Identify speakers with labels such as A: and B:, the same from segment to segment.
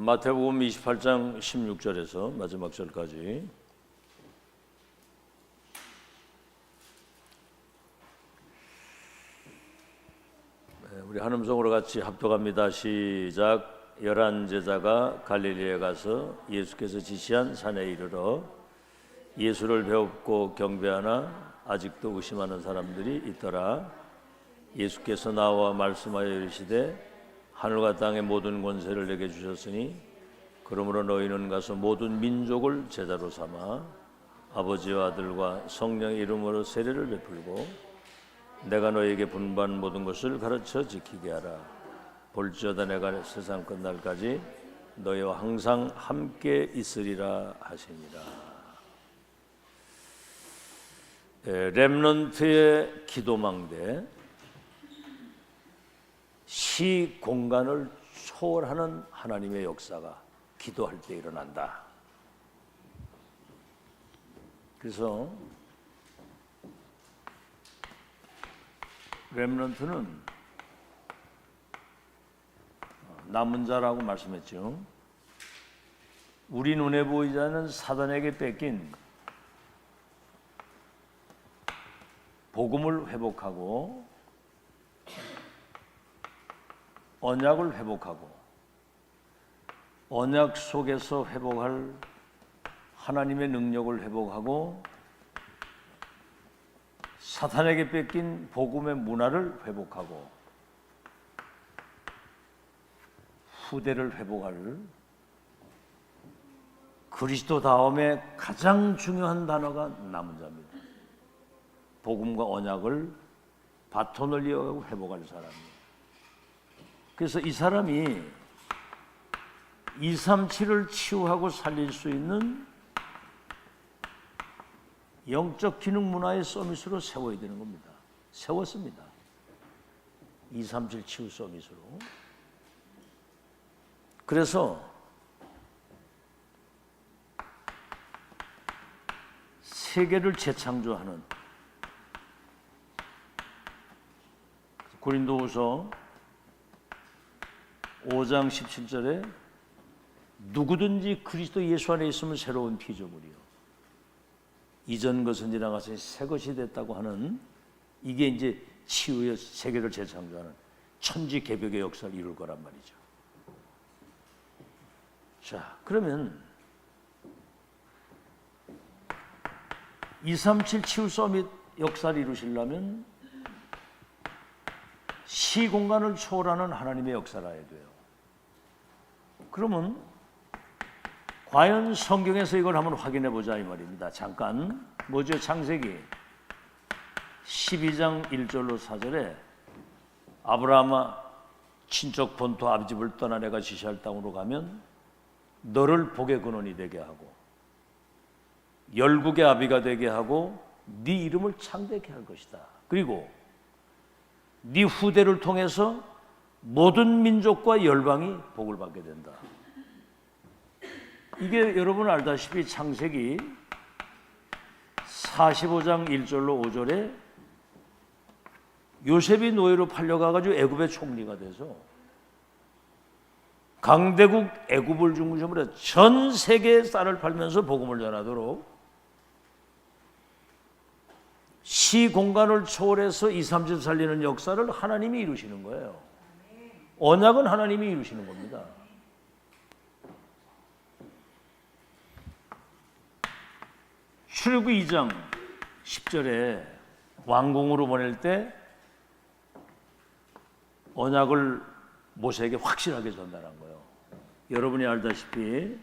A: 마태복음 28장 16절에서 마지막 절까지 우리 한음성으로 같이 합독합니다. 시작. 11 제자가 갈릴리에 가서 예수께서 지시한 산에 이르러 예수를 배웁고 경배하나 아직도 의심하는 사람들이 있더라. 예수께서 나와 말씀하여 이르시되 하늘과 땅의 모든 권세를 내게 주셨으니 그러므로 너희는 가서 모든 민족을 제자로 삼아 아버지와 아들과 성령의 이름으로 세례를 베풀고 내가 너희에게 분부한 모든 것을 가르쳐 지키게 하라. 볼지어다 내가 세상 끝날까지 너희와 항상 함께 있으리라 하시니라. 렘넌트의 기도망대, 시 공간을 초월하는 하나님의 역사가 기도할 때 일어난다. 그래서 렘넌트는 남은 자라고 말씀했죠. 우리 눈에 보이지 않는 사단에게 뺏긴 복음을 회복하고 언약을 회복하고 언약 속에서 회복할 하나님의 능력을 회복하고 사탄에게 뺏긴 복음의 문화를 회복하고 후대를 회복할 그리스도 다음에 가장 중요한 단어가 남은 자입니다. 복음과 언약을 바톤을 이어가고 회복할 사람이에요. 그래서 이 사람이 237을 치유하고 살릴 수 있는 영적 기능 문화의 서밋으로 세워야 되는 겁니다. 세웠습니다. 237 치유 서밋으로. 그래서 세계를 재창조하는 고린도후서 5장 17절에 누구든지 그리스도 예수 안에 있으면 새로운 피조물이요 이전 것은 지나가서 새 것이 됐다고 하는 이게 이제 치유의 세계를 재창조하는 천지개벽의 역사를 이룰 거란 말이죠. 자, 그러면 237 치유 서밋 역사를 이루시려면 시공간을 초월하는 하나님의 역사를 해야 돼요. 그러면 과연 성경에서 이걸 한번 확인해 보자 이 말입니다. 잠깐 뭐죠? 창세기 12장 1절로 4절에 아브라함아 친척 본토 아비집을 떠나 내가 지시할 땅으로 가면 너를 복의 근원이 되게 하고 열국의 아비가 되게 하고 네 이름을 창대케 할 것이다. 그리고 네 후대를 통해서 모든 민족과 열방이 복을 받게 된다. 이게 여러분 알다시피 창세기 45장 1절로 5절에 요셉이 노예로 팔려가가지고 애굽의 총리가 돼서 강대국 애굽을 중심으로 전 세계에 쌀을 팔면서 복음을 전하도록 시공간을 초월해서 237 살리는 역사를 하나님이 이루시는 거예요. 언약은 하나님이 이루시는 겁니다. 출애굽기 2장 10절에 왕궁으로 보낼 때 언약을 모세에게 확실하게 전달한 거예요. 여러분이 알다시피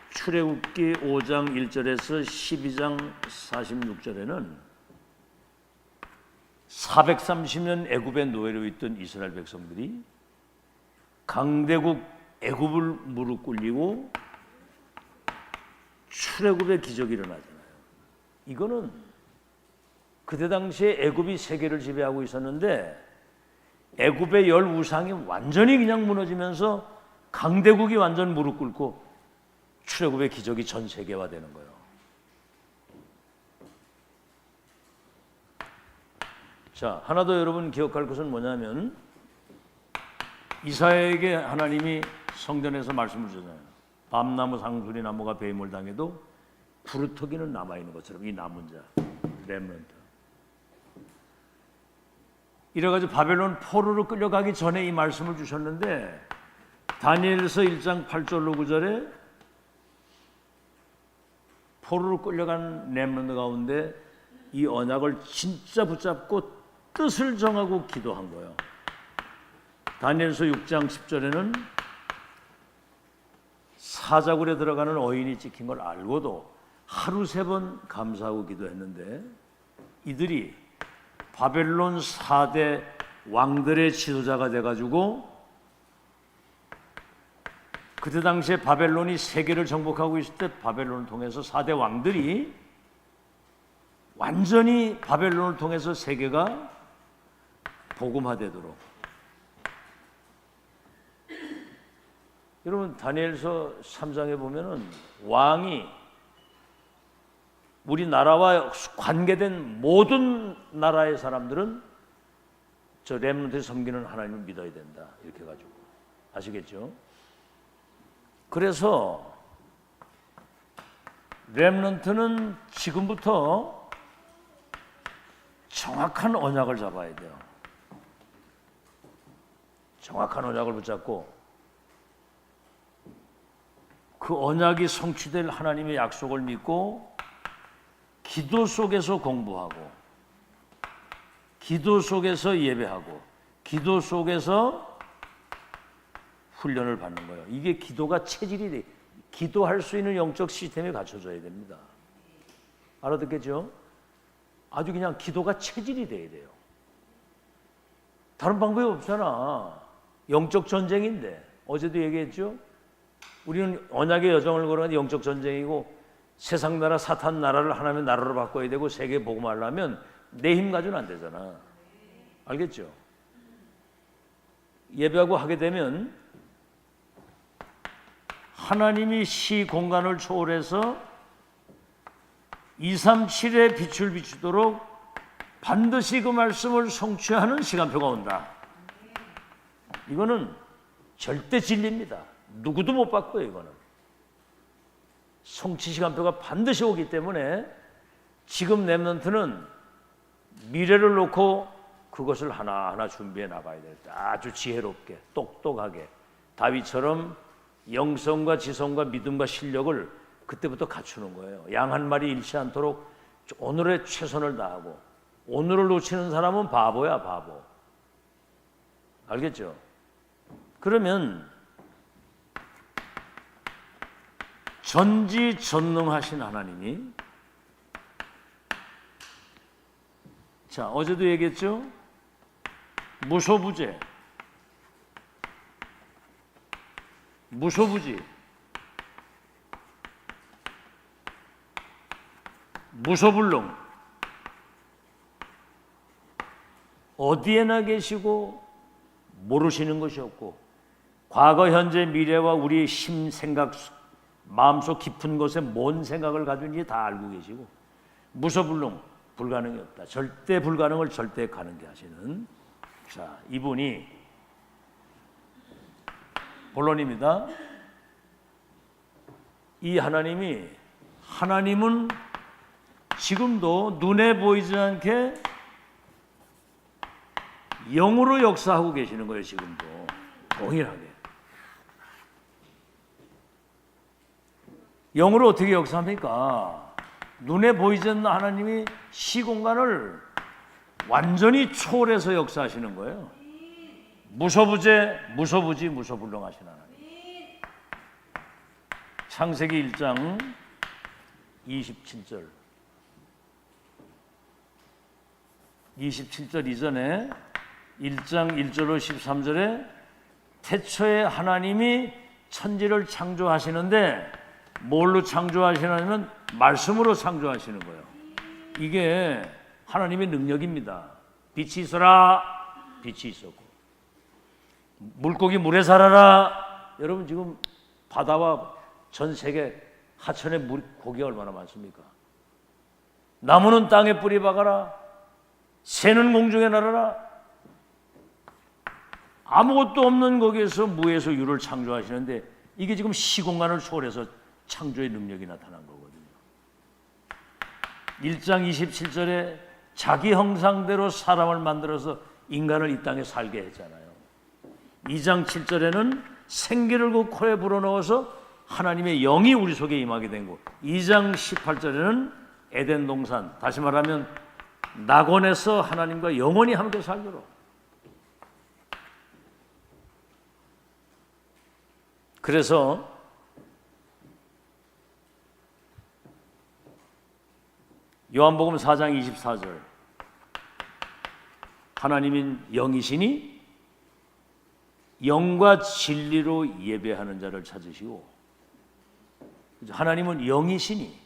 A: 출애굽기 5장 1절에서 12장 46절에는 430년 애굽의 노예로 있던 이스라엘 백성들이 강대국 애굽을 무릎 꿇리고 출애굽의 기적이 일어나잖아요. 이거는 그때 당시에 애굽이 세계를 지배하고 있었는데 애굽의 열 우상이 완전히 그냥 무너지면서 강대국이 완전 무릎 꿇고 출애굽의 기적이 전 세계화되는 거예요. 자, 하나 더 여러분 기억할 것은 뭐냐면 이사야에게 하나님이 성전에서 말씀을 주잖아요. 밤나무 상수리 나무가 배임을 당해도 부르터기는 남아있는 것처럼 이 남은 자 렘넌트. 이래가지고 바벨론 포로로 끌려가기 전에 이 말씀을 주셨는데 다니엘서 1장 8절로 9절에 포로로 끌려간 렘넌트 가운데 이 언약을 진짜 붙잡고 뜻을 정하고 기도한 거예요. 다니엘서 6장 10절에는 사자굴에 들어가는 어인이 찍힌 걸 알고도 하루 3번 감사하고 기도했는데 이들이 바벨론 4대 왕들의 지도자가 돼가지고 그때 당시에 바벨론이 세계를 정복하고 있을 때 바벨론을 통해서 4대 왕들이 완전히 바벨론을 통해서 세계가 복음화되도록. 여러분 다니엘서 3장에 보면은 왕이 우리나라와 관계된 모든 나라의 사람들은 저 렘넌트에 섬기는 하나님을 믿어야 된다 이렇게 해가지고 아시겠죠? 그래서 렘넌트는 지금부터 정확한 언약을 잡아야 돼요. 정확한 언약을 붙잡고 그 언약이 성취될 하나님의 약속을 믿고 기도 속에서 공부하고 기도 속에서 예배하고 기도 속에서 훈련을 받는 거예요. 이게 기도가 체질이 돼. 기도할 수 있는 영적 시스템이 갖춰져야 됩니다. 알아듣겠죠? 아주 그냥 기도가 체질이 돼야 돼요. 다른 방법이 없잖아. 영적 전쟁인데 어제도 얘기했죠? 우리는 언약의 여정을 걸어가는 영적 전쟁이고 세상 나라 사탄 나라를 하나님의 나라로 바꿔야 되고 세계 복음하려면 내 힘 가지고는 안 되잖아. 알겠죠? 예배하고 하게 되면 하나님이 시 공간을 초월해서 237의 빛을 비추도록 반드시 그 말씀을 성취하는 시간표가 온다. 이거는 절대 진리입니다. 누구도 못 바꿔요. 이거는 성취 시간표가 반드시 오기 때문에 지금 렘넌트는 미래를 놓고 그것을 하나하나 준비해 나가야 된다. 아주 지혜롭게 똑똑하게 다윗처럼 영성과 지성과 믿음과 실력을 그때부터 갖추는 거예요. 양 한 마리 잃지 않도록 오늘의 최선을 다하고 오늘을 놓치는 사람은 바보야 바보. 알겠죠? 그러면 전지전능하신 하나님이 자 어제도 얘기했죠? 무소부재 무소부지 무소불능 어디에나 계시고 모르시는 것이 없고 과거 현재 미래와 우리의 심 생각 마음속 깊은 곳에 뭔 생각을 가지고 있는지 다 알고 계시고 무소불능 불가능이 없다. 절대 불가능을 절대 가능케 하시는 자 이분이 본론입니다. 이 하나님은 지금도 눈에 보이지 않게 영으로 역사하고 계시는 거예요. 지금도 동일하게 영으로 어떻게 역사합니까? 눈에 보이지 않는 하나님이 시공간을 완전히 초월해서 역사하시는 거예요. 무소부재, 무소부지, 무소불능하신 하나님. 창세기 1장 27절 27절 이전에 1장 1절로 13절에 태초에 하나님이 천지를 창조하시는데 뭘로 창조하시냐면 말씀으로 창조하시는 거예요. 이게 하나님의 능력입니다. 빛이 있어라 빛이 있었고 물고기 물에 살아라. 여러분 지금 바다와 전 세계 하천에 고기가 얼마나 많습니까? 나무는 땅에 뿌리 박아라. 새는 공중에 날아라. 아무것도 없는 거기에서 무에서 유를 창조하시는데 이게 지금 시공간을 초월해서 창조의 능력이 나타난 거거든요. 1장 27절에 자기 형상대로 사람을 만들어서 인간을 이 땅에 살게 했잖아요. 2장 7절에는 생기를 그 코에 불어넣어서 하나님의 영이 우리 속에 임하게 된 거. 2장 18절에는 에덴 동산, 다시 말하면 낙원에서 하나님과 영원히 함께 살도록. 그래서 요한복음 4장 24절, 하나님은 영이시니 영과 진리로 예배하는 자를 찾으시고, 하나님은 영이시니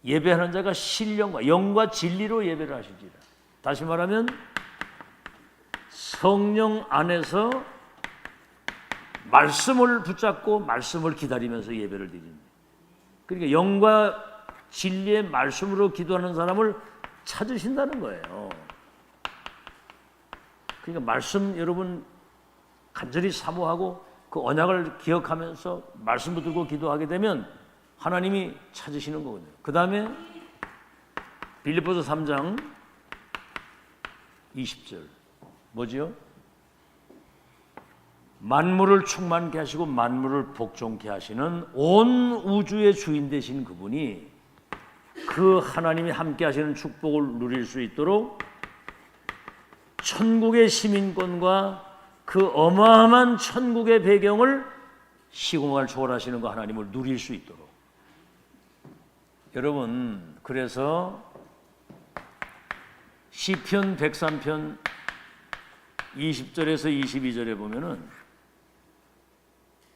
A: 예배하는 자가 신령과 영과 진리로 예배를 하시지라. 다시 말하면 성령 안에서 말씀을 붙잡고 말씀을 기다리면서 예배를 드립니다. 그러니까 영과 진리의 말씀으로 기도하는 사람을 찾으신다는 거예요. 그러니까 말씀 여러분 간절히 사모하고 그 언약을 기억하면서 말씀 붙들고 기도하게 되면 하나님이 찾으시는 거거든요. 그 다음에 빌립보서 3장 20절 뭐지요? 만물을 충만케 하시고 만물을 복종케 하시는 온 우주의 주인 되신 그분이 그 하나님이 함께 하시는 축복을 누릴 수 있도록 천국의 시민권과 그 어마어마한 천국의 배경을 시공을 초월하시는 거 하나님을 누릴 수 있도록. 여러분, 그래서 시편 103편 20절에서 22절에 보면은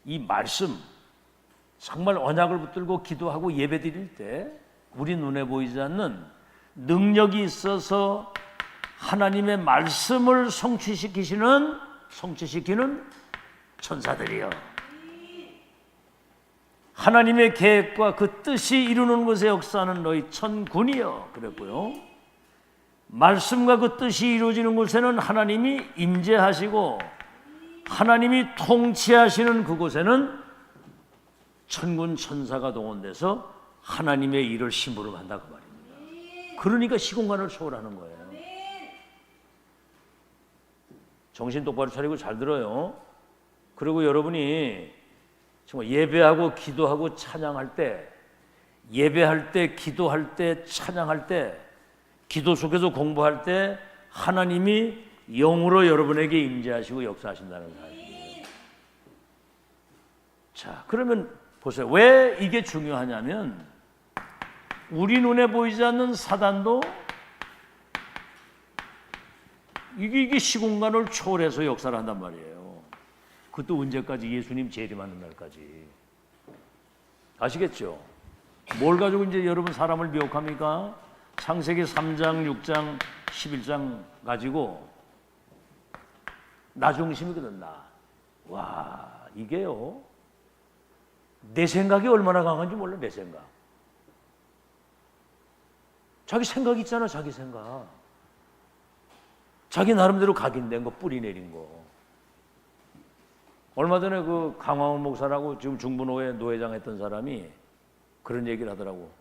A: 이 말씀 정말 언약을 붙들고 기도하고 예배드릴 때 우리 눈에 보이지 않는 능력이 있어서 하나님의 말씀을 성취시키는 천사들이요, 하나님의 계획과 그 뜻이 이루는 것에 역사하는 너희 천군이요 그랬고요. 말씀과 그 뜻이 이루어지는 곳에는 하나님이 임재하시고 하나님이 통치하시는 그곳에는 천군 천사가 동원돼서 하나님의 일을 심부름한다 그 말입니다. 그러니까 시공간을 초월하는 거예요. 정신 똑바로 차리고 잘 들어요. 그리고 여러분이 정말 예배하고 기도하고 찬양할 때, 예배할 때, 기도할 때, 찬양할 때, 기도 속에서 공부할 때 하나님이 영으로 여러분에게 임재하시고 역사하신다는 사실이에요. 자, 그러면 보세요. 왜 이게 중요하냐면 우리 눈에 보이지 않는 사단도 이게 시공간을 초월해서 역사를 한단 말이에요. 그것도 언제까지? 예수님 재림하는 날까지. 아시겠죠? 뭘 가지고 이제 여러분 사람을 미혹합니까? 창세기 3장, 6장, 11장 가지고 나 중심이거든, 나. 와, 이게요. 내 생각이 얼마나 강한지 몰라, 내 생각. 자기 생각 있잖아, 자기 생각. 자기 나름대로 각인된 거, 뿌리 내린 거. 얼마 전에 그 강화원 목사라고 지금 중부노회 노회장 했던 사람이 그런 얘기를 하더라고.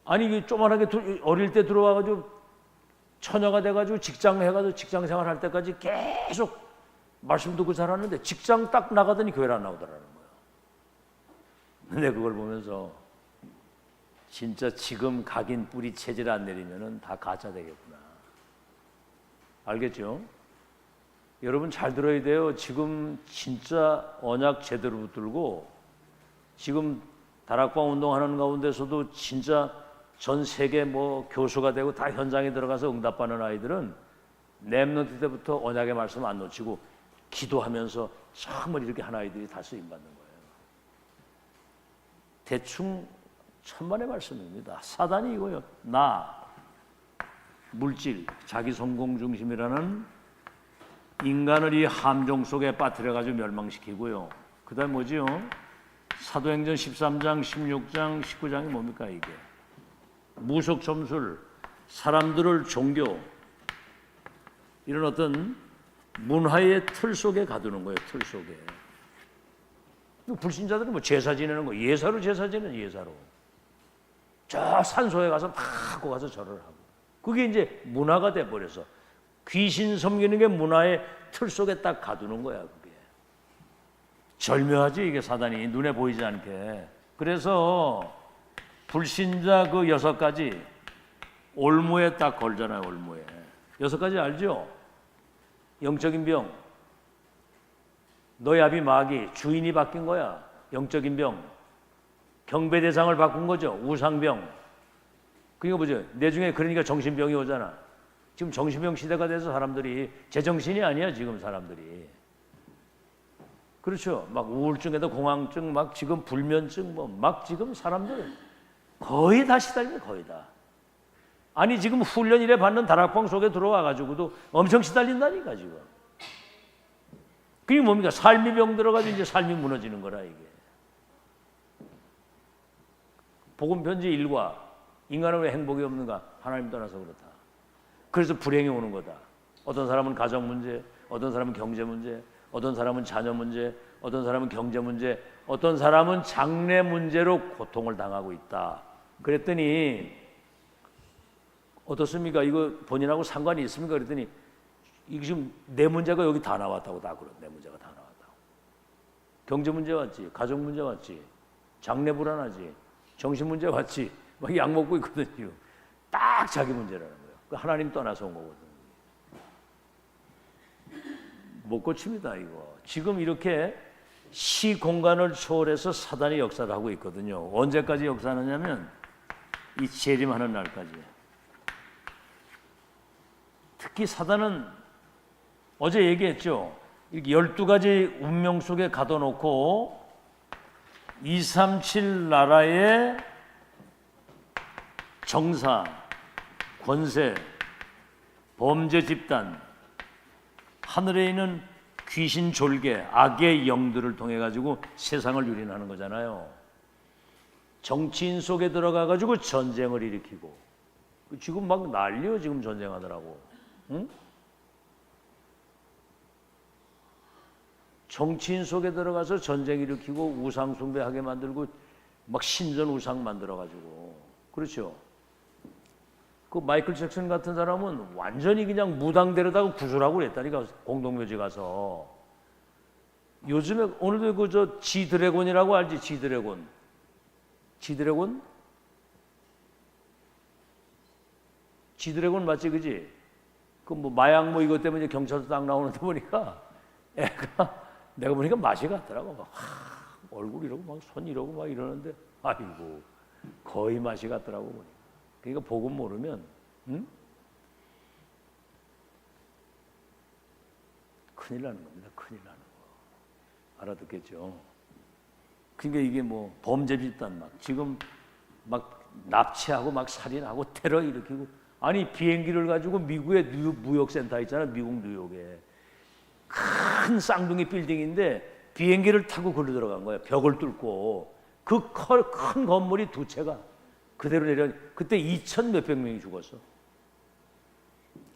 A: 아니, 조그만하게 어릴 때 들어와가지고 처녀가 돼가지고 직장 해가지고 직장 생활 할 때까지 계속 말씀 듣고 자랐는데 직장 딱 나가더니 교회를 안 나오더라는 거예요. 근데 그걸 보면서 진짜 지금 각인 뿌리 체질 안 내리면은 다 가짜 되겠구나. 알겠죠? 여러분 잘 들어야 돼요. 지금 진짜 언약 제대로 붙들고 지금 다락방 운동하는 가운데서도 진짜 전 세계 뭐 교수가 되고 다 현장에 들어가서 응답받는 아이들은 랩넌트 때부터 언약의 말씀 안 놓치고 기도하면서 정말 이렇게 한 아이들이 다 쓰임받는 거예요. 대충 천만의 말씀입니다. 사단이 이거요. 나, 물질, 자기 성공 중심이라는 인간을 이 함정 속에 빠뜨려가지고 멸망시키고요. 그 다음에 뭐지요? 사도행전 13장, 16장, 19장이 뭡니까 이게? 무속 점술, 사람들을 종교, 이런 어떤 문화의 틀 속에 가두는 거예요. 틀 속에. 불신자들은 뭐 제사 지내는 거 예사로 제사 지내는 예사로. 저 산소에 가서 막 하고 가서 절을 하고. 그게 이제 문화가 돼 버려서 귀신 섬기는 게 문화의 틀 속에 딱 가두는 거야. 그게 절묘하지 이게 사단이 눈에 보이지 않게. 그래서 불신자 그 6가지 올무에 딱 걸잖아요. 올무에 6가지 알죠? 영적인 병, 너의 앞이 마귀, 주인이 바뀐 거야. 영적인 병, 경배 대상을 바꾼 거죠. 우상병. 그러니까 보죠. 내 중에 그러니까 정신병이 오잖아. 지금 정신병 시대가 돼서 사람들이 제정신이 아니야 지금 사람들이. 그렇죠. 막 우울증에도 공황증, 막 지금 불면증, 뭐 막 지금 사람들 거의 다 시달려 거의 다. 아니 지금 훈련 일에 받는 다락방 속에 들어와 가지고도 엄청 시달린다니까 지금. 그게 뭡니까? 삶이 병 들어가지고 이제 삶이 무너지는 거라 이게. 복음 편지 1과 인간은 왜 행복이 없는가? 하나님 떠나서 그렇다. 그래서 불행이 오는 거다. 어떤 사람은 가정 문제, 어떤 사람은 경제 문제, 어떤 사람은 자녀 문제, 어떤 사람은 경제 문제, 어떤 사람은 장래 문제로 고통을 당하고 있다. 그랬더니 어떻습니까? 이거 본인하고 상관이 있습니까? 그랬더니 이게 지금 내 문제가 여기 다 나왔다고 다 그래. 내 문제가 다 나왔다고. 경제 문제 왔지, 가정 문제 왔지, 장래 불안하지, 정신 문제 왔지. 막 약 먹고 있거든요. 딱 자기 문제라는 거예요. 하나님 떠나서 온 거거든. 못 고칩니다 이거. 지금 이렇게 시 공간을 초월해서 사단이 역사를 하고 있거든요. 언제까지 역사하느냐면 이 재림하는 날까지. 특히 사단은 어제 얘기했죠. 12가지 운명 속에 가둬놓고 237 나라의 정사, 권세, 범죄 집단, 하늘에 있는 귀신 졸개, 악의 영들을 통해 가지고 세상을 유린하는 거잖아요. 정치인 속에 들어가 가지고 전쟁을 일으키고 지금 막 난리요. 지금 전쟁하더라고. 응? 정치인 속에 들어가서 전쟁 일으키고 우상 숭배하게 만들고 막 신전 우상 만들어 가지고. 그렇죠. 그 마이클 잭슨 같은 사람은 완전히 그냥 무당되려다가 구술하고 그랬다니까. 공동묘지 가서. 요즘에 오늘도 그 저 지드래곤이라고 알지? 지드래곤. 지드래곤? 지드래곤 맞지, 그지? 그 뭐 마약 뭐 이것 때문에 경찰서 딱 나오는데 보니까 애가 내가 보니까 맛이 같더라고. 막 얼굴 이러고 막 손 이러고 막 이러는데 아이고 거의 맛이 같더라고 보니까. 그러니까 복음 모르면 큰일 나는 겁니다. 큰일 나는 거. 알아듣겠죠? 그러니까 이게 뭐 범죄 집단 막 지금 막 납치하고 막 살인하고 테러 일으키고 아니 비행기를 가지고 미국의 무역센터 있잖아. 미국 뉴욕에 큰 쌍둥이 빌딩인데 비행기를 타고 걸어 들어간 거야. 벽을 뚫고 그 큰 건물이 2채가 그대로 내려. 그때 2천 몇백 명이 죽었어.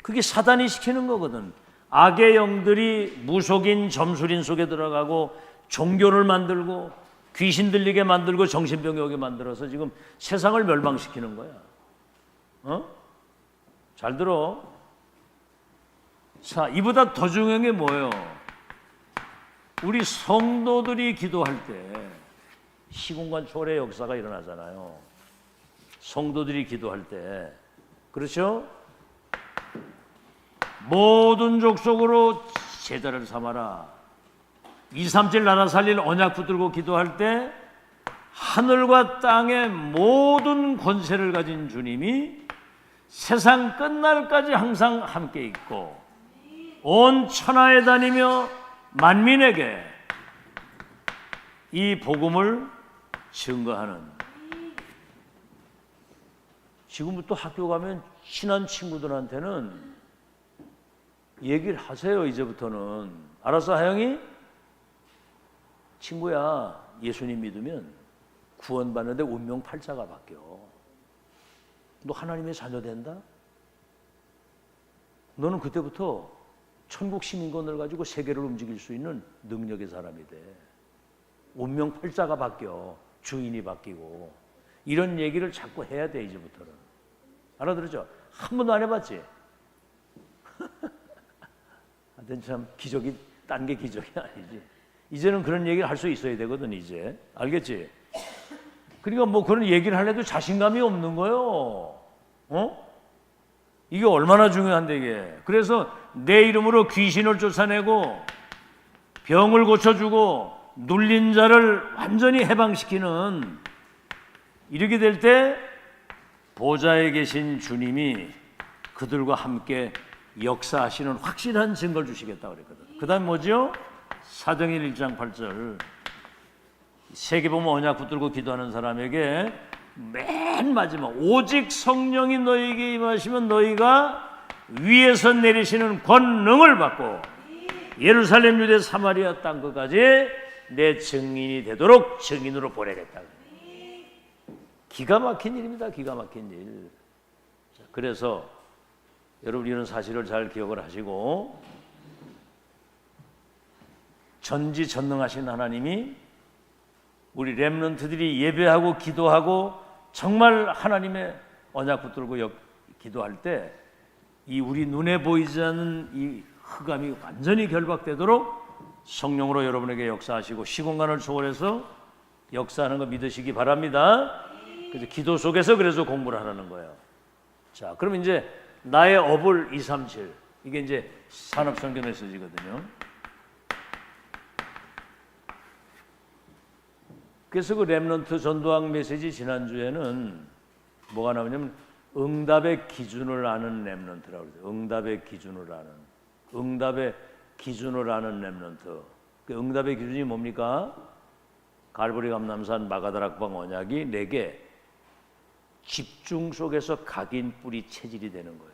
A: 그게 사단이 시키는 거거든. 악의 영들이 무속인 점술인 속에 들어가고 종교를 만들고 귀신 들리게 만들고 정신병이 오게 만들어서 지금 세상을 멸망시키는 거야. 어? 잘 들어. 자, 이보다 더 중요한 게 뭐예요? 우리 성도들이 기도할 때 시공간 초월의 역사가 일어나잖아요. 성도들이 기도할 때. 그렇죠? 모든 족속으로 제자를 삼아라. 237 나라 살릴 언약 붙들고 기도할 때 하늘과 땅의 모든 권세를 가진 주님이 세상 끝날까지 항상 함께 있고 온 천하에 다니며 만민에게 이 복음을 증거하는. 지금부터 학교 가면 친한 친구들한테는 얘기를 하세요. 이제부터는. 알았어 하영이? 친구야, 예수님 믿으면 구원받는데 운명 팔자가 바뀌어. 너 하나님의 자녀 된다? 너는 그때부터 천국 시민권을 가지고 세계를 움직일 수 있는 능력의 사람이 돼. 운명팔자가 바뀌어. 주인이 바뀌고. 이런 얘기를 자꾸 해야 돼, 이제부터는. 알아들었죠? 한 번도 안 해봤지? 하여튼 참 기적이, 딴 게 기적이 아니지. 이제는 그런 얘기를 할 수 있어야 되거든, 이제. 알겠지? 그러니까 뭐 그런 얘기를 하려도 자신감이 없는 거예요. 이게 얼마나 중요한데, 이게. 그래서 내 이름으로 귀신을 쫓아내고 병을 고쳐주고 눌린 자를 완전히 해방시키는, 이렇게 될 때 보좌에 계신 주님이 그들과 함께 역사하시는 확실한 증거를 주시겠다고 그랬거든. 그 다음 뭐죠? 사도행전 1장 8절. 세계복음 언약 붙들고 기도하는 사람에게 맨 마지막, 오직 성령이 너희에게 임하시면 너희가 위에서 내리시는 권능을 받고 예루살렘, 유대, 사마리아 땅 끝까지 내 증인이 되도록 증인으로 보내겠다. 기가 막힌 일입니다. 기가 막힌 일. 그래서 여러분 이런 사실을 잘 기억을 하시고, 전지전능하신 하나님이 우리 렘넌트들이 예배하고 기도하고 정말 하나님의 언약 붙들고 기도할 때 이 우리 눈에 보이지 않는 이 흑암이 완전히 결박되도록 성령으로 여러분에게 역사하시고 시공간을 초월해서 역사하는 거 믿으시기 바랍니다. 그래서 기도 속에서 그래서 공부를 하라는 거예요. 자, 그럼 이제 나의 어불 237, 이게 이제 산업성경 메시지거든요. 그래서 그 렘넌트 전도학 메시지 지난주에는 뭐가 나오냐면 응답의 기준을 아는 렘넌트라고 그러죠. 응답의 기준을 아는. 응답의 기준을 아는 렘넌트. 그 응답의 기준이 뭡니까? 갈보리 감람산 마가다락방 언약이 내게 집중 속에서 각인 뿌리 체질이 되는 거예요.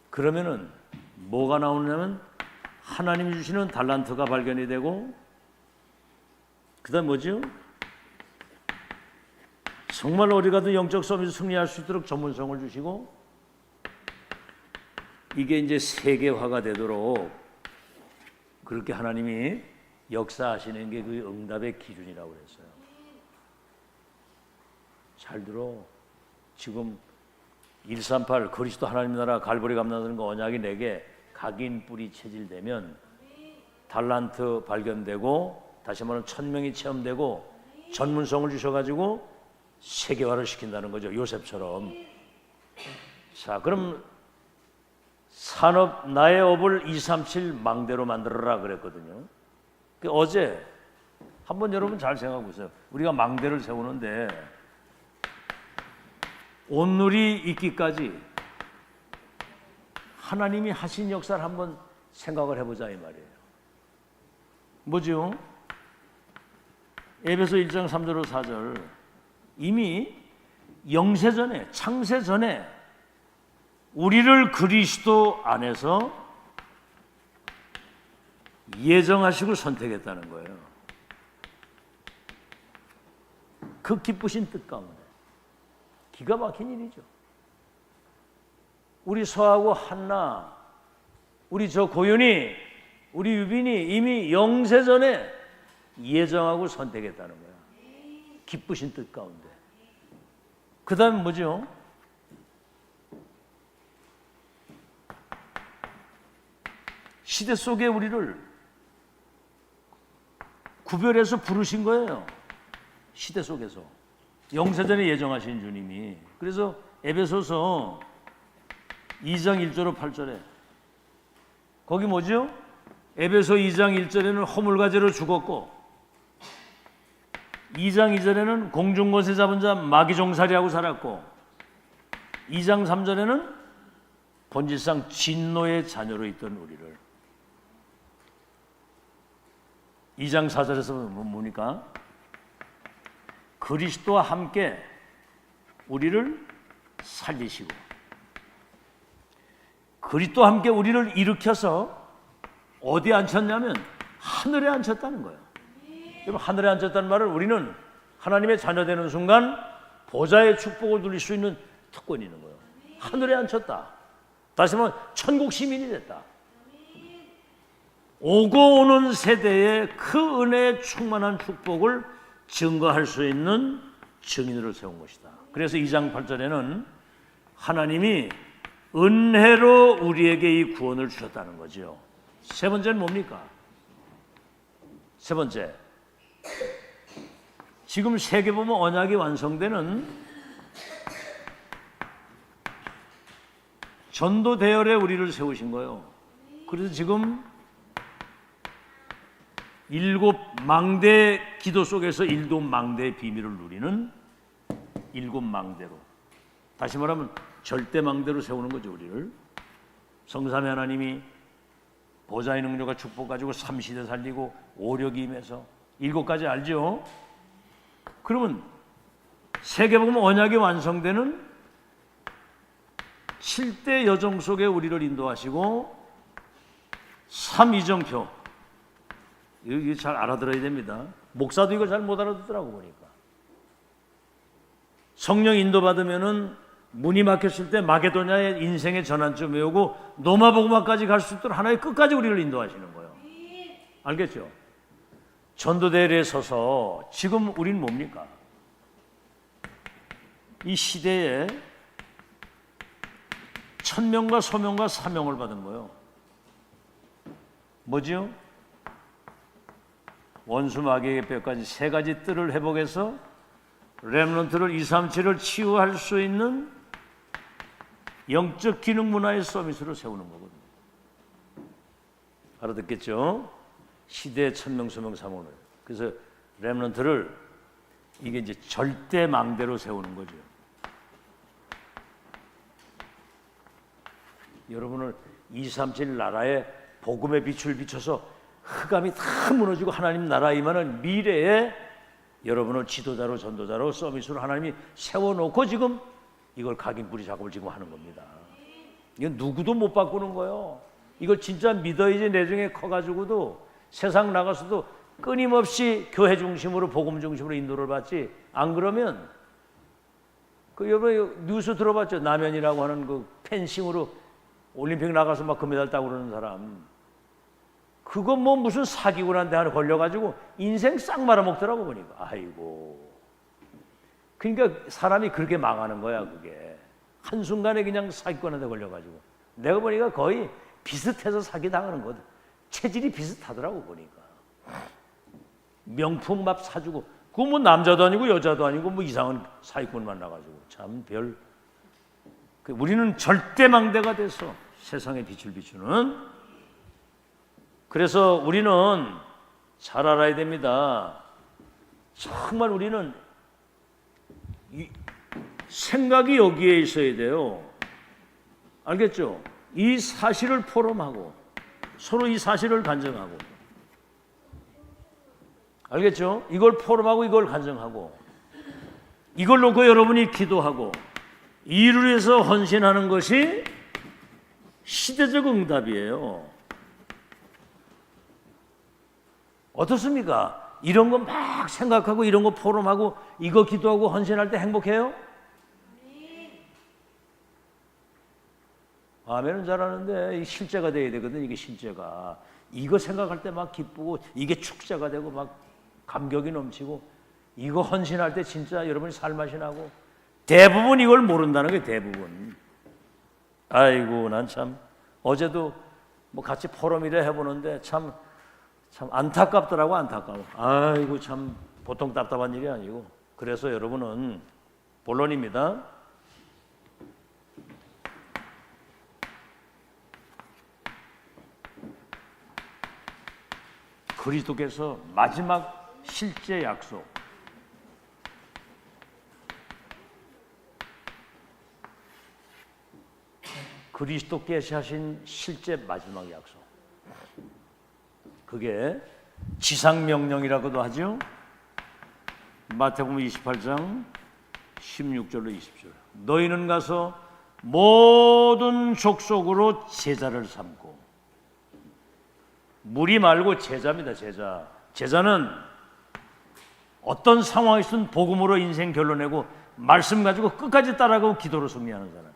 A: 그러면은 뭐가 나오냐면 하나님이 주시는 달란트가 발견이 되고, 그 다음 뭐죠? 정말 어디 가든 영적 서비스 승리할 수 있도록 전문성을 주시고, 이게 이제 세계화가 되도록 그렇게 하나님이 역사하시는 게 그 응답의 기준이라고 그랬어요. 잘 들어. 지금 138 그리스도 하나님 나라 갈보리 감람산 그 언약이 내게 각인 뿌리 체질되면 달란트 발견되고, 다시 말하면 1000명이 체험되고 전문성을 주셔가지고 세계화를 시킨다는 거죠. 요셉처럼. 자, 그럼 산업 나의 업을 237 망대로 만들어라 그랬거든요. 어제 한번 여러분 잘 생각해 보세요. 우리가 망대를 세우는데 온누리 있기까지 하나님이 하신 역사를 한번 생각을 해보자 이 말이에요. 뭐죠? 에베소 1장 3절로 4절. 이미 영세전에, 창세전에 우리를 그리스도 안에서 예정하시고 선택했다는 거예요. 그 기쁘신 뜻 가운데. 기가 막힌 일이죠. 우리 서하고 한나, 우리 저 고윤이, 우리 유빈이 이미 영세전에 예정하고 선택했다는 거야. 기쁘신 뜻 가운데. 그 다음에 뭐죠? 시대 속에 우리를 구별해서 부르신 거예요. 시대 속에서. 영세전에 예정하신 주님이. 그래서 에베소서 2장 1절로 8절에 거기 뭐죠? 에베소 2장 1절에는 허물과제로 죽었고 2장 2절에는 공중권세 잡은 자 마귀종살이하고 살았고 2장 3절에는 본질상 진노의 자녀로 있던 우리를 2장 4절에서 뭡니까? 그리스도와 함께 우리를 살리시고 그리스도와 함께 우리를 일으켜서 어디에 앉혔냐면 하늘에 앉혔다는 거예요. 여러분, 하늘에 앉혔다는 말은 우리는 하나님의 자녀 되는 순간 보좌의 축복을 누릴 수 있는 특권이 있는 거예요. 하늘에 앉혔다. 다시 말하면 천국 시민이 됐다. 오고 오는 세대에 그 은혜의 충만한 축복을 증거할 수 있는 증인으로 세운 것이다. 그래서 2장 8절에는 하나님이 은혜로 우리에게 이 구원을 주셨다는 거죠. 세 번째는 뭡니까? 세 번째, 지금 세계보면 언약이 완성되는 전도 대열에 우리를 세우신 거예요. 그래서 지금 7망대 기도 속에서 7망대의 비밀을 누리는 7망대로, 다시 말하면 절대망대로 세우는 거죠. 우리를 성삼위 하나님이 보좌의 능력과 축복 가지고 3시대 살리고 오력이 임해서 7가지 알죠? 그러면 세계복음 언약이 완성되는 7대 여정 속에 우리를 인도하시고 3이정표, 이거 잘 알아들어야 됩니다. 목사도 이걸 잘 못 알아듣더라고 보니까. 성령 인도받으면은 문이 막혔을 때 마게도냐의 인생의 전환점 외우고 노마복음화까지 갈 수 있도록 하나의 끝까지 우리를 인도하시는 거예요. 알겠죠? 전도대회에 서서 지금 우리는 뭡니까? 이 시대에 천명과 소명과 사명을 받은 거예요. 뭐지요? 원수 마귀의 뼈까지 세 가지 뜰을 회복해서 렘넌트를 237을 치유할 수 있는 영적 기능 문화의 서비스로 세우는 거거든요. 알아듣겠죠? 시대의 천명, 소명, 사명을. 그래서 렘넌트를 이게 이제 절대 망대로 세우는 거죠. 여러분을 237 나라의 복음의 빛을 비춰서 흑암이 다 무너지고 하나님 나라 임하는 미래에 여러분을 지도자로, 전도자로, 서비스로 하나님이 세워놓고 지금 이걸 각인뿌리 작업을 지금 하는 겁니다. 이건 누구도 못 바꾸는 거예요. 이걸 진짜 믿어야지 내중에 커가지고도 세상 나가서도 끊임없이 교회 중심으로 복음 중심으로 인도를 받지, 안 그러면 그 여러분 뉴스 들어봤죠? 남현이라고 하는 그 펜싱으로 올림픽 나가서 막 금메달 따고 그러는 사람, 그거 뭐 무슨 사기꾼한테 하나 걸려가지고 인생 싹 말아먹더라고 보니까. 아이고. 그러니까 사람이 그렇게 망하는 거야. 그게 한순간에 그냥 사기꾼한테 걸려가지고. 내가 보니까 거의 비슷해서 사기 당하는 거든. 체질이 비슷하더라고 보니까. 명품 막 사주고, 그거 뭐 남자도 아니고 여자도 아니고 뭐 이상한 사기꾼 만나가지고 참 별. 우리는 절대망대가 돼서 세상에 빛을 비추는. 그래서 우리는 잘 알아야 됩니다. 정말 우리는 생각이 여기에 있어야 돼요. 알겠죠? 이 사실을 포럼하고 서로 이 사실을 간증하고, 알겠죠? 이걸 포럼하고 이걸 간증하고, 이걸 놓고 여러분이 기도하고 이를 위해서 헌신하는 것이 시대적 응답이에요. 어떻습니까? 이런 거 막 생각하고 이런 거 포럼하고 이거 기도하고 헌신할 때 행복해요? 아멘은 잘하는데 실제가 돼야 되거든. 이게 실제가, 이거 생각할 때 막 기쁘고 이게 축제가 되고 막 감격이 넘치고, 이거 헌신할 때 진짜 여러분이 살맛이 나고. 대부분 이걸 모른다는 게 대부분. 아이고, 난 참 어제도 뭐 같이 포럼이라 해보는데 참 안타깝더라고. 안타까워. 아이고, 참 보통 답답한 일이 아니고. 그래서 여러분은 본론입니다. 그리스도께서 마지막 실제 약속, 그리스도께서 하신 실제 마지막 약속, 그게 지상명령이라고도 하죠. 마태복음 28장 16절로 20절. 너희는 가서 모든 족속으로 제자를 삼고. 무리 말고 제자입니다. 제자는 어떤 상황에서든 복음으로 인생 결론내고 말씀 가지고 끝까지 따라가고 기도로 승리하는 사람.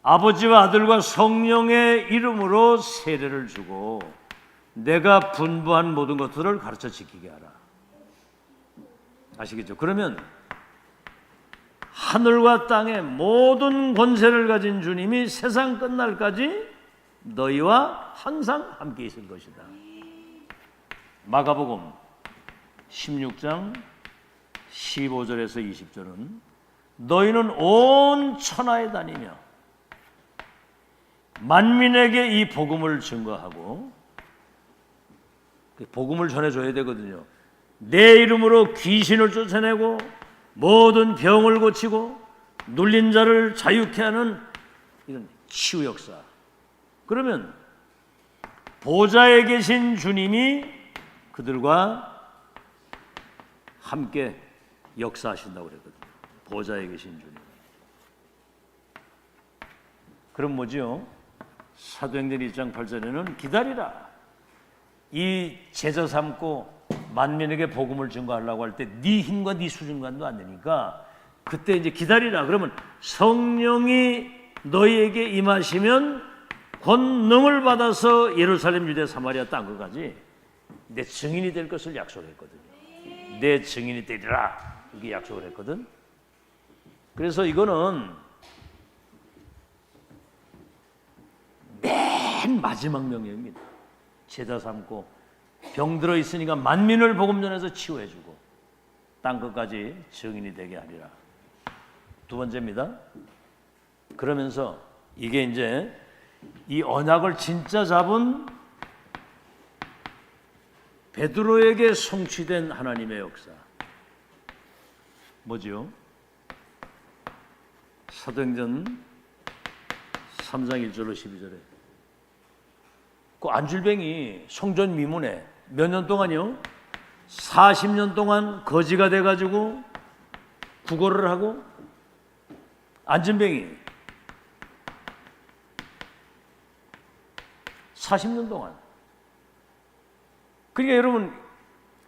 A: 아버지와 아들과 성령의 이름으로 세례를 주고 내가 분부한 모든 것들을 가르쳐 지키게 하라. 아시겠죠? 그러면 하늘과 땅의 모든 권세를 가진 주님이 세상 끝날까지 너희와 항상 함께 있을 것이다. 마가복음 16장 15절에서 20절은 너희는 온 천하에 다니며 만민에게 이 복음을 증거하고, 복음을 전해줘야 되거든요. 내 이름으로 귀신을 쫓아내고 모든 병을 고치고 눌린 자를 자유케 하는 이런 치유 역사. 그러면 보좌에 계신 주님이 그들과 함께 역사하신다고 그랬거든요. 보좌에 계신 주님. 그럼 뭐지요? 사도행전 1장 8절에는 기다리라. 이 제자 삼고 만민에게 복음을 증거하려고 할 때 네 힘과 네 수준과도 안 되니까 그때 이제 기다리라. 그러면 성령이 너희에게 임하시면 권능을 받아서 예루살렘, 유대, 사마리아 땅끝까지 내 증인이 될 것을 약속했거든요. 내 증인이 되리라. 이게 약속을 했거든. 그래서 이거는 맨 마지막 명령입니다. 제자 삼고 병들어 있으니까 만민을 복음 전해서 치유해주고 땅끝까지 증인이 되게 하리라. 두 번째입니다. 그러면서 이게 이제 이 언약을 진짜 잡은 베드로에게 성취된 하나님의 역사. 뭐지요? 사도행전 3장 1절로 12절에 그 안줄뱅이 성전 미문에 몇 년 동안요? 40년 동안 거지가 돼가지고 구걸을 하고 안진뱅이 40년 동안. 그러니까 여러분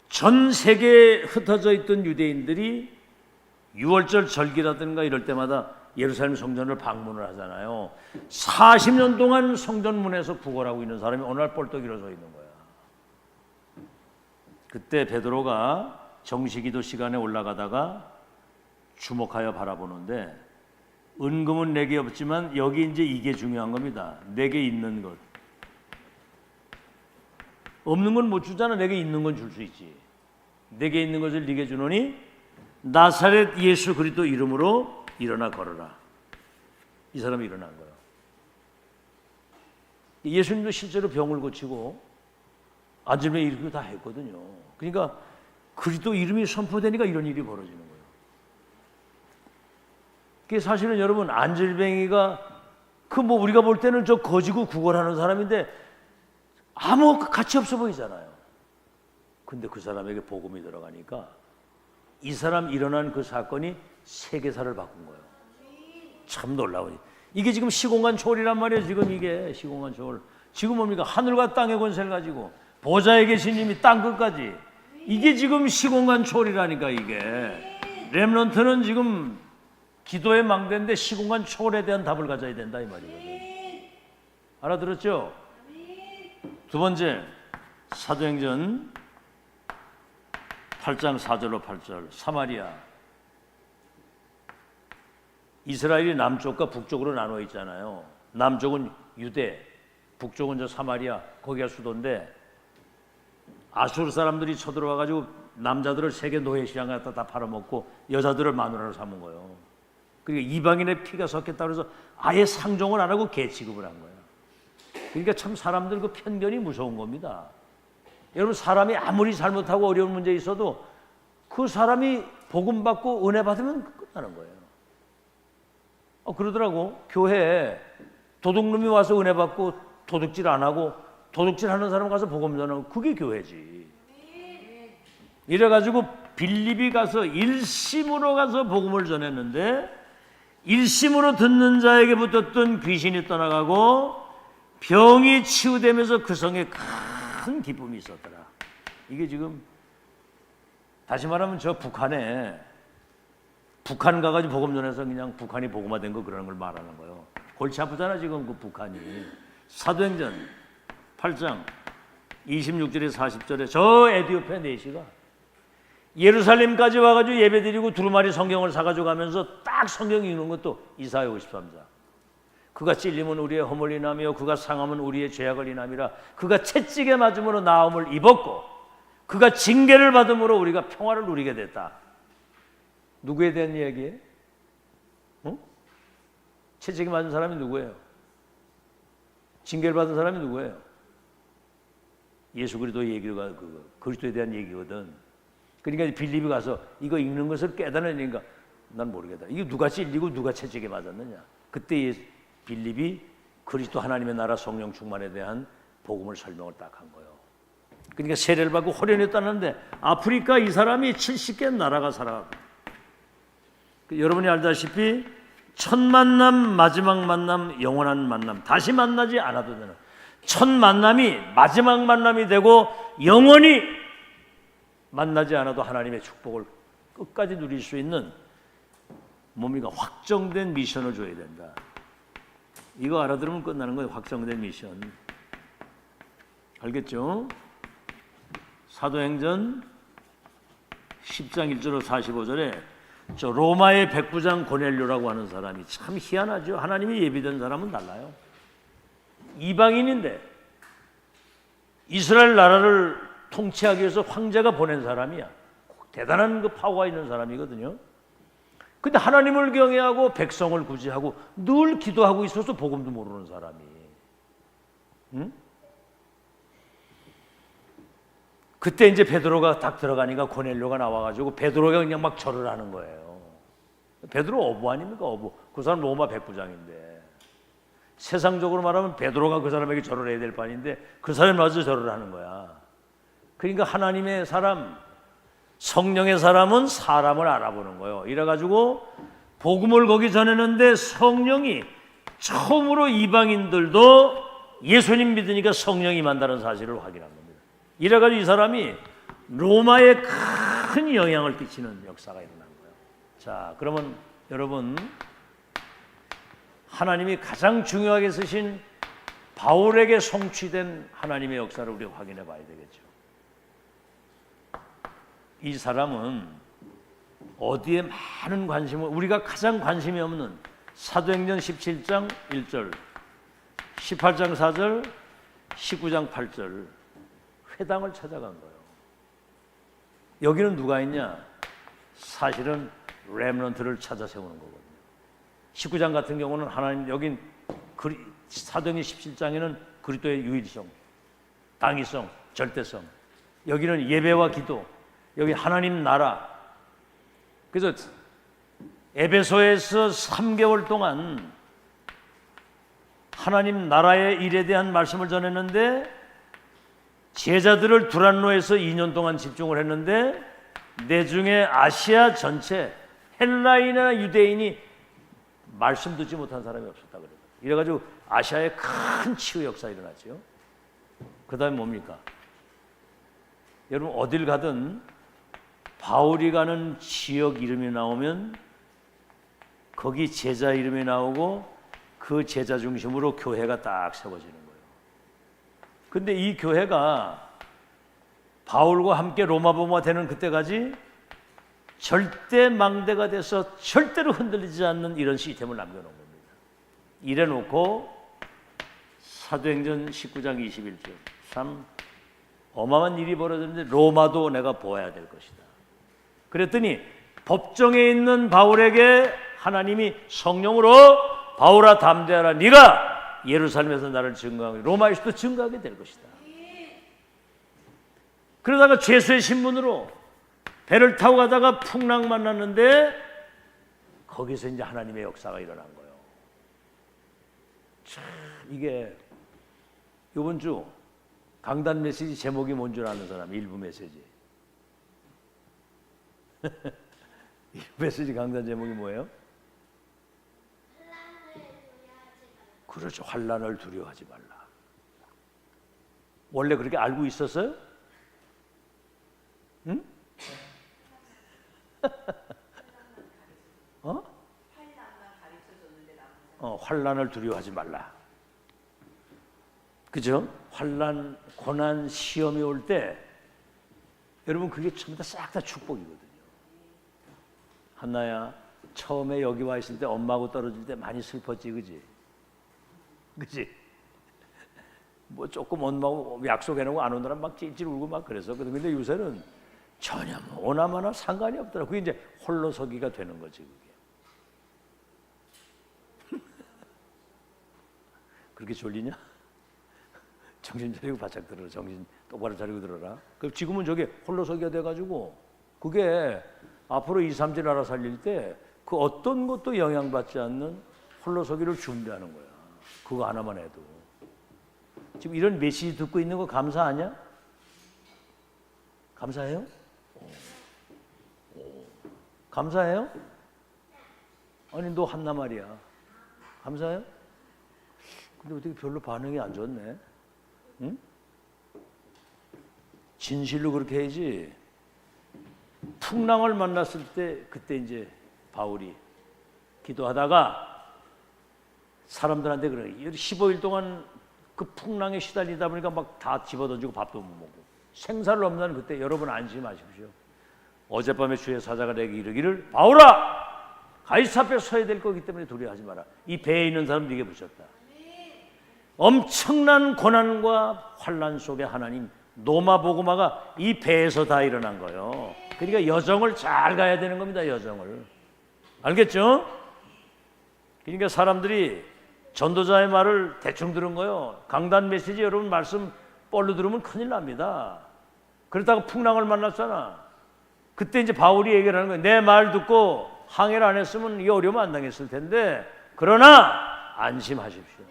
A: 전 세계에 흩어져 있던 유대인들이 6월절 절기라든가 이럴 때마다 예루살렘 성전을 방문을 하잖아요. 40년 동안 성전 문에서 구걸하고 있는 사람이 어느 날 뻘떡 일어서 있는 거야. 그때 베드로가 정식기도 시간에 올라가다가 주목하여 바라보는데 은금은 내게 없지만 여기 이제 이게 중요한 겁니다. 내게 있는 것. 없는 건 못 주잖아. 내게 있는 건 줄 수 있지. 내게 있는 것을 네게 주노니 나사렛 예수 그리스도 이름으로 일어나 걸어라. 이 사람이 일어난 거예요. 예수님도 실제로 병을 고치고 안질병 일으키고 다 했거든요. 그러니까 그리스도 이름이 선포되니까 이런 일이 벌어지는 거예요. 그게 사실은 여러분 안질병이가 그 뭐 우리가 볼 때는 저 거지고 구걸하는 사람인데 아무 가치 없어 보이잖아요. 근데 그 사람에게 복음이 들어가니까 이 사람 일어난 그 사건이 세계사를 바꾼 거예요. 참 놀라우니. 이게 지금 시공간 초월이란 말이에요. 지금 이게 시공간 초월. 지금 뭡니까? 하늘과 땅의 권세를 가지고 보좌에 계신 님이 땅끝까지. 이게 지금 시공간 초월이라니까 이게. 렘넌트는 지금 기도의 망대인데 시공간 초월에 대한 답을 가져야 된다 이 말이거든요. 알아들었죠? 두 번째 사도행전 8장 4절로 8절 사마리아. 이스라엘이 남쪽과 북쪽으로 나눠 있잖아요. 남쪽은 유대, 북쪽은 저 사마리아, 거기가 수도인데 아수르 사람들이 쳐들어와 가지고 남자들을 세계 노예 시장 갖다 다 팔아먹고 여자들을 마누라로 삼은 거예요. 그러니까 이방인의 피가 섞였다고 해서 아예 상종을 안 하고 개 취급을 한 거예요. 그러니까 참 사람들 그 편견이 무서운 겁니다. 여러분 사람이 아무리 잘못하고 어려운 문제 있어도 그 사람이 복음 받고 은혜 받으면 끝나는 거예요. 그러더라고. 교회에 도둑놈이 와서 은혜 받고 도둑질 안 하고 도둑질 하는 사람 가서 복음 전하고 그게 교회지. 이래가지고 빌립이 가서 일심으로 가서 복음을 전했는데 일심으로 듣는 자에게 붙었던 귀신이 떠나가고 병이 치유되면서 그 성에 큰 기쁨이 있었더라. 이게 지금 다시 말하면 저 북한 가가지고 복음 전해서 그냥 북한이 복음화된 거 그러는 걸 말하는 거예요. 골치 아프잖아 지금 그 북한이. 사도행전 8장 26절에 40절에 저 에티오피아 내시가 예루살렘까지 와가지고 예배드리고 두루마리 성경을 사가지고 가면서 딱 성경 읽는 것도 이사야 53장. 그가 찔림은 우리의 허물 인하며 그가 상함은 우리의 죄악을 인함이라. 그가 채찍에 맞음으로 나음을 입었고 그가 징계를 받음으로 우리가 평화를 누리게 됐다. 누구에 대한 이야기예요? 채찍에 맞은 사람이 누구예요? 징계를 받은 사람이 누구예요? 예수 그리스도의 얘기가 그리스도에 대한 얘기거든. 그러니까 빌립이 가서 이거 읽는 것을 깨달으니까 난 모르겠다. 이게 누가 찔리고 누가 채찍에 맞았느냐. 그때 빌립이 그리스도 하나님의 나라 성령 충만에 대한 복음을 설명을 딱 한 거예요. 그러니까 세례를 받고 호련했다는데 아프리카 이 사람이 70개 나라가 살아가고 여러분이 알다시피 첫 만남, 마지막 만남, 영원한 만남, 다시 만나지 않아도 되는 첫 만남이 마지막 만남이 되고 영원히 만나지 않아도 하나님의 축복을 끝까지 누릴 수 있는 뭡니까? 확정된 미션을 줘야 된다. 이거 알아들으면 끝나는 거예요. 확정된 미션. 알겠죠? 사도행전 10장 1절로 45절에 저 로마의 백부장 고넬료라고 하는 사람이 참 희한하죠. 하나님이 예비된 사람은 달라요. 이방인인데 이스라엘 나라를 통치하기 위해서 황제가 보낸 사람이야. 대단한 그 파워가 있는 사람이거든요. 근데 하나님을 경외하고 백성을 구제하고 늘 기도하고 있어서 복음도 모르는 사람이. 응? 그때 이제 베드로가 딱 들어가니까 고넬료가 나와가지고 베드로가 그냥 막 절을 하는 거예요. 베드로 어부 아닙니까? 어부. 그 사람 로마 백부장인데 세상적으로 말하면 베드로가 그 사람에게 절을 해야 될 판인데 그 사람이 와서 절을 하는 거야. 그러니까 하나님의 사람, 성령의 사람은 사람을 알아보는 거예요. 이래가지고 복음을 거기 전했는데 성령이 처음으로 이방인들도 예수님 믿으니까 성령이 임한다는 사실을 확인한 겁니다. 이래가지고 이 사람이 로마에 큰 영향을 끼치는 역사가 일어난 거예요. 자, 그러면 여러분 하나님이 가장 중요하게 쓰신 바울에게 성취된 하나님의 역사를 우리가 확인해 봐야 되겠죠. 이 사람은 어디에 많은 관심을, 우리가 가장 관심이 없는 사도행전 17장 1절, 18장 4절, 19장 8절 회당을 찾아간 거예요. 여기는 누가 있냐? 사실은 렘넌트를 찾아 세우는 거거든요. 19장 같은 경우는 하나님, 여긴 사도행전 17장에는 그리스도의 유일성, 당위성, 절대성. 여기는 예배와 기도, 여기 하나님 나라. 그래서 에베소에서 3개월 동안 하나님 나라의 일에 대한 말씀을 전했는데 제자들을 두란노에서 2년 동안 집중을 했는데 내중에 아시아 전체 헬라인이나 유대인이 말씀 듣지 못한 사람이 없었다 그래요. 이래가지고 아시아에 큰 치유 역사 일어났죠. 그 다음에 뭡니까? 여러분 어딜 가든 바울이 가는 지역 이름이 나오면 거기 제자 이름이 나오고 그 제자 중심으로 교회가 딱 세워지는 거예요. 근데 이 교회가 바울과 함께 로마범화 되는 그때까지 절대 망대가 돼서 절대로 흔들리지 않는 이런 시스템을 남겨놓은 겁니다. 이래놓고 사도행전 19장 21절 3 어마어마한 일이 벌어졌는데 로마도 내가 보아야 될 것이다. 그랬더니 법정에 있는 바울에게 하나님이 성령으로 바울아 담대하라. 네가 예루살렘에서 나를 증거하고 로마에서도 증거하게 될 것이다. 그러다가 죄수의 신분으로 배를 타고 가다가 풍랑 만났는데 거기서 이제 하나님의 역사가 일어난 거예요. 참 이게 이번 주 강단 메시지 제목이 뭔 줄 아는 사람? 일부 메시지. 일부 메시지 강단 제목이 뭐예요? 그렇죠. 환난을 두려워하지 말라. 원래 그렇게 알고 있었어요? 응? 환난을 두려워하지 말라. 그죠? 환난, 고난, 시험이 올 때 여러분 그게 전부 다 싹 다 축복이거든요. 한나야, 처음에 여기 와 있을 때 엄마하고 떨어질 때 많이 슬펐지, 그지? 그지? 뭐 조금 엄마하고 약속해놓고 안 오느라 막 찔찔 울고 막 그랬었거든. 근데 요새는 전혀 뭐 오나마나 상관이 없더라. 그게 이제 홀로서기가 되는 거지, 그게. 그렇게 졸리냐? 정신 차리고 바짝 들어라. 정신 똑바로 차리고 들어라. 그 지금은 저게 홀로서기가 돼가지고 그게 앞으로 2, 3질 알아 살릴 때 그 어떤 것도 영향받지 않는 홀로서기를 준비하는 거야. 그거 하나만 해도. 지금 이런 메시지 듣고 있는 거 감사하냐? 감사해요? 감사해요? 아니 너 한나 말이야. 감사해요? 근데 어떻게 별로 반응이 안 좋네? 응? 진실로 그렇게 해야지. 풍랑을 만났을 때 그때 이제 바울이 기도하다가 사람들한테 그래. 15일 동안 그 풍랑에 시달리다 보니까 막 다 집어던지고 밥도 못 먹고 생사를 없는 그때 여러분 안심하십시오. 어젯밤에 주의 사자가 내게 이르기를 바울아 가이사 앞에 서야 될 거기 때문에 두려워하지 마라. 이 배에 있는 사람 네게 붙였다. 엄청난 고난과 환난 속에 하나님 노마보고마가 이 배에서 다 일어난 거예요. 그러니까 여정을 잘 가야 되는 겁니다. 여정을. 알겠죠? 그러니까 사람들이 전도자의 말을 대충 들은 거예요. 강단 메시지 여러분 말씀 뻘로 들으면 큰일 납니다. 그러다가 풍랑을 만났잖아. 그때 이제 바울이 얘기를 하는 거예요. 내 말 듣고 항해를 안 했으면 이 어려움 안 당했을 텐데 그러나 안심하십시오.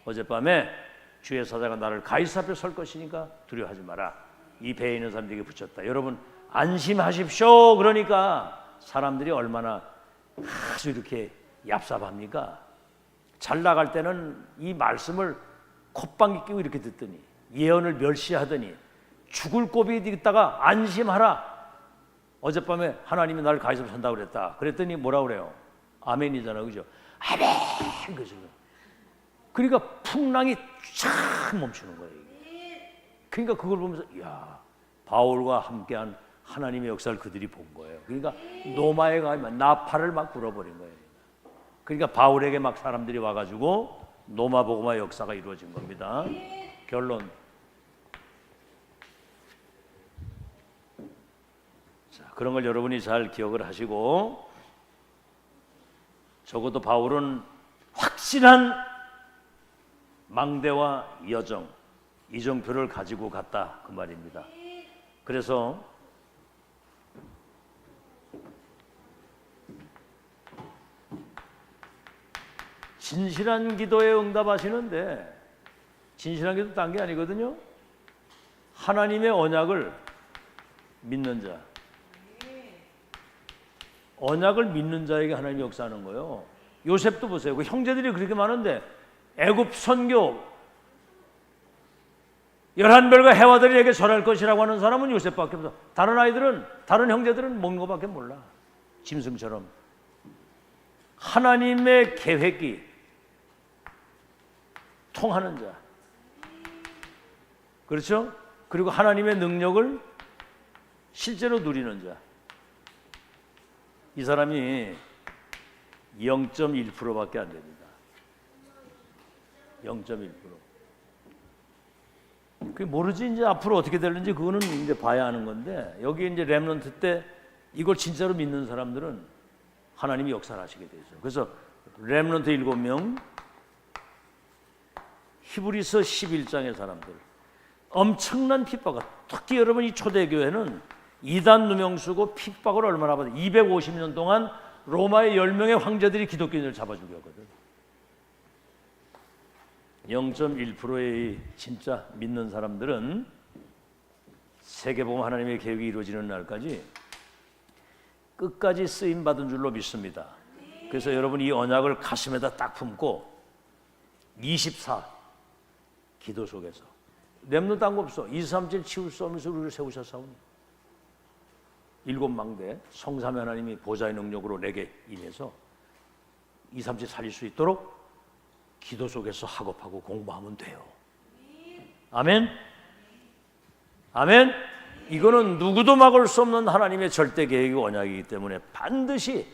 A: 어젯밤에 주의 사자가 나를 가이사 앞에 설 것이니까 두려워하지 마라. 이 배에 있는 사람들에게 붙였다. 여러분 안심하십시오. 그러니까 사람들이 얼마나 아주 이렇게 얍삽합니까? 잘 나갈 때는 이 말씀을 콧방귀 끼고 이렇게 듣더니 예언을 멸시하더니 죽을 고비 있다가 안심하라. 어젯밤에 하나님이 나를 가이사 앞에 선다고 그랬다. 그랬더니 뭐라 그래요? 아멘이잖아, 그죠? 아멘, 그죠? 그러니까 풍랑이 쫙 멈추는 거예요. 그러니까 그걸 보면서 야 바울과 함께한 하나님의 역사를 그들이 본 거예요. 그러니까 노마에 가면 나팔을 막 불어버린 거예요. 그러니까 바울에게 막 사람들이 와가지고 노마보고마 역사가 이루어진 겁니다. 결론. 자, 그런 걸 여러분이 잘 기억을 하시고 적어도 바울은 확실한 망대와 여정, 이정표를 가지고 갔다 그 말입니다. 그래서 진실한 기도에 응답하시는데 진실한 기도 딴 게 아니거든요. 하나님의 언약을 믿는 자, 언약을 믿는 자에게 하나님이 역사하는 거예요. 요셉도 보세요. 그 형제들이 그렇게 많은데 애굽 선교 11별과 해와들에게 절할 것이라고 하는 사람은 요셉밖에 없어. 다른 아이들은, 다른 형제들은 먹는 것밖에 몰라. 짐승처럼. 하나님의 계획이 통하는 자. 그렇죠? 그리고 하나님의 능력을 실제로 누리는 자. 이 사람이 0.1%밖에 안 됩니다. 0.1%. 그 모르지 이제 앞으로 어떻게 될는지 그거는 이제 봐야 하는 건데 여기 이제 렘넌트 때 이걸 진짜로 믿는 사람들은 하나님이 역사를 하시게 되죠. 그래서 렘넌트 7명, 히브리서 11장의 사람들 엄청난 핍박을, 특히 여러분 이 초대교회는 이단 누명수고 핍박을 얼마나 받아. 250년 동안 로마의 10명의 황제들이 기독교인을 잡아 죽였거든. 0.1%의 진짜 믿는 사람들은 세계복음 하나님의 계획이 이루어지는 날까지 끝까지 쓰임 받은 줄로 믿습니다. 그래서 여러분 이 언약을 가슴에다 딱 품고 24 기도 속에서 렘넌트 딴 거 없어. 237 치울 수 없는 우리를 세우셨사오니 7망대 성삼위 하나님이 보좌의 능력으로 내게 임해서 2, 3세 살릴 수 있도록 기도 속에서 학업하고 공부하면 돼요. 아멘? 아멘? 이거는 누구도 막을 수 없는 하나님의 절대 계획이 언약이기 때문에 반드시